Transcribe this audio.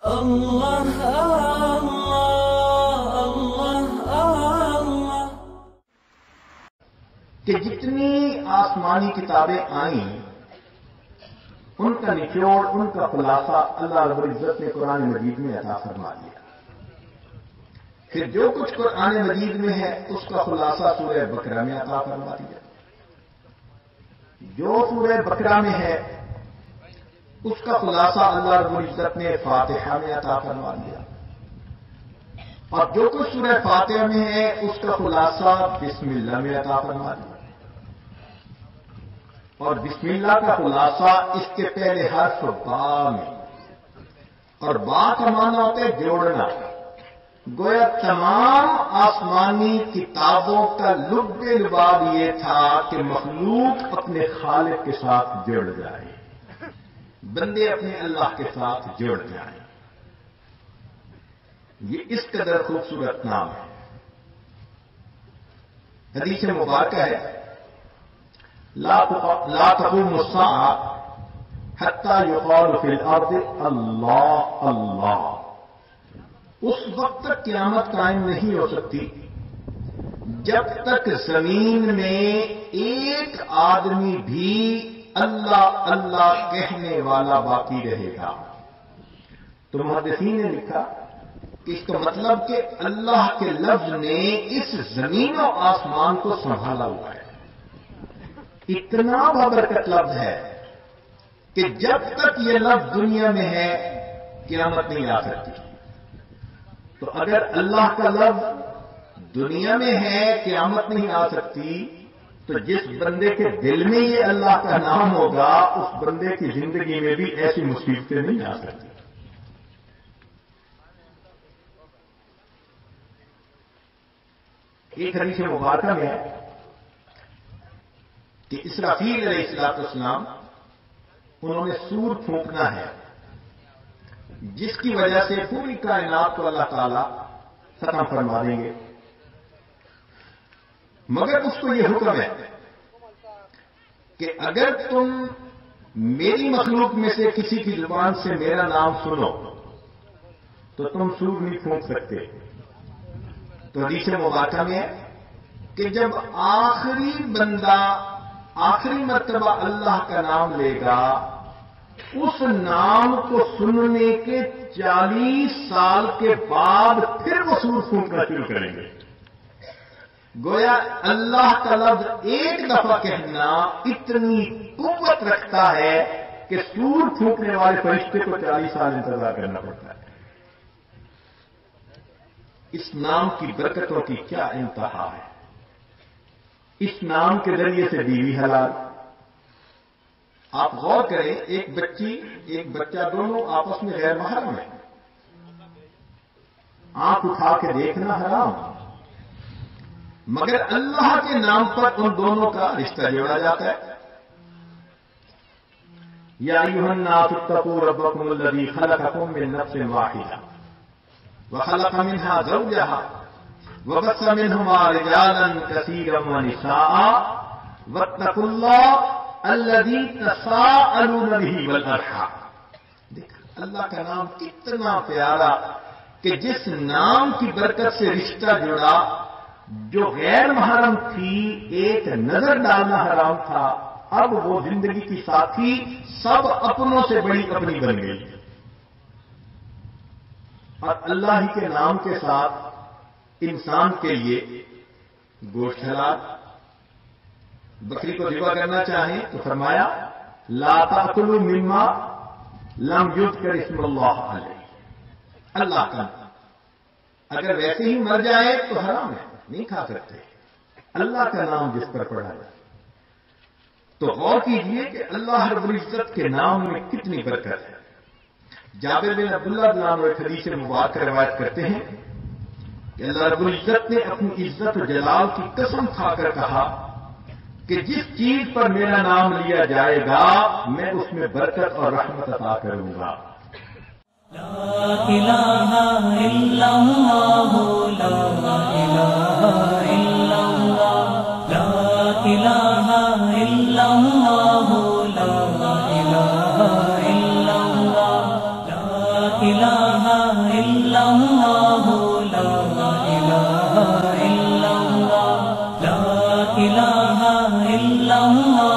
اللہ اللہ اللہ اللہ کہ جتنی آسمانی کتابیں آئیں ان کا نچوڑ، ان کا خلاصہ اللہ رب العزت نے قرآن مجید میں عطا فرما دیا۔ پھر جو کچھ قرآن مجید میں ہے اس کا خلاصہ سورہ بقرہ میں عطا فرما دیا۔ جو سورہ بقرہ میں ہے اس کا خلاصہ اللہ رب العزت نے فاتحہ میں عطا فرما دیا، اور جو کچھ سورہ فاتحہ میں ہے اس کا خلاصہ بسم اللہ میں عطا فرما دیا۔ اور بسم اللہ کا خلاصہ اس کے پہلے حرف با میں، اور با کا معنی ہوتا ہے جوڑنا۔ گویا تمام آسمانی کتابوں کا لب لباب یہ تھا کہ مخلوق اپنے خالق کے ساتھ جڑ جائے، بندے اپنے اللہ کے ساتھ جڑ جائیں۔ یہ اس قدر خوبصورت نام ہے۔ حدیث مبارکہ ہے لا تقوم الساعة حتى يقال في الارض اللہ اللہ۔ اس وقت تک قیامت قائم نہیں ہو سکتی جب تک زمین میں ایک آدمی بھی اللہ اللہ کہنے والا باقی رہے گا۔ تو محدثین نے لکھا کہ اس کا مطلب کہ اللہ کے لفظ نے اس زمین و آسمان کو سنبھالا ہوا ہے۔ اتنا بابرکت لفظ ہے کہ جب تک یہ لفظ دنیا میں ہے قیامت نہیں آ سکتی۔ تو اگر اللہ کا لفظ دنیا میں ہے قیامت نہیں آ سکتی، تو جس بندے کے دل میں یہ اللہ کا نام ہوگا اس بندے کی زندگی میں بھی ایسی مصیبتیں نہیں آ سکتی۔ ایک حدیث مبارکہ میں ہے کہ اسرافیل علیہ السلام انہوں نے سور پھونکنا ہے، جس کی وجہ سے پوری کائنات کو اللہ تعالی ختم فرما دیں گے، مگر اس کو یہ حکم ہے کہ اگر تم میری مخلوق میں سے کسی کی زبان سے میرا نام سنو تو تم سور نہیں پھونک سکتے۔ تو حدیث مبارکہ میں ہے کہ جب آخری بندہ آخری مرتبہ اللہ کا نام لے گا، اس نام کو سننے کے 40 سال کے بعد پھر وہ سور پھونکنا شروع کریں گے۔ گویا اللہ کا لفظ ایک دفعہ کہنا اتنی قوت رکھتا ہے کہ سور پھونکنے والے فرشتے کو 40 سال انتظار کرنا پڑتا ہے۔ اس نام کی برکتوں کی کیا انتہا ہے۔ اس نام کے ذریعے سے بیوی حلال۔ آپ غور کریں، ایک بچی ایک بچہ دونوں آپس میں غیر محرم ہیں، آنکھ اٹھا کے دیکھنا حرام، مگر اللہ کے نام پر ان دونوں کا رشتہ جوڑا جاتا ہے۔ یا ایھا الناس اتقوا ربکم الذی خلقکم من نفس واحدہ وخلق منها زوجها وبث منهما رجالا كثيرا ونساء واتقوا الله الذي تساءلون به والارحام۔ دیکھ اللہ کا نام کتنا پیارا کہ جس نام کی برکت سے رشتہ جڑا، جو غیر محرم تھی، ایک نظر ڈالنا حرام تھا، اب وہ زندگی کی ساتھی سب اپنوں سے بڑی اپنی بن گئی۔ اور اللہ ہی کے نام کے ساتھ انسان کے لیے گوشت حلال۔ بکری کو ذبح کرنا چاہیں تو فرمایا لا تأکلوا مما لم یذکر اسم اللہ علیہ۔ اللہ کا نام اگر ویسے ہی مر جائے تو حرام ہے، نہیں کھا سکتے۔ اللہ کا نام جس پر پڑھا جائے تو غور کیجئے کہ اللہ رب العزت کے نام میں کتنی برکت ہے۔ جابر بن عبداللہ رضی اللہ عنہ ایک حدیث مبارکہ روایت کرتے ہیں کہ اللہ رب العزت نے اپنی عزت و جلال کی قسم کھا کر کہا کہ جس چیز پر میرا نام لیا جائے گا میں اس میں برکت اور رحمت عطا کروں گا۔ لا الہ الا اللہ، لا الہ الا اللہ، لا الہ الا اللہ، لا الہ الا اللہ، لا الہ الہ الا اللہ لا الہ الا اللہ لا الہ الا اللہ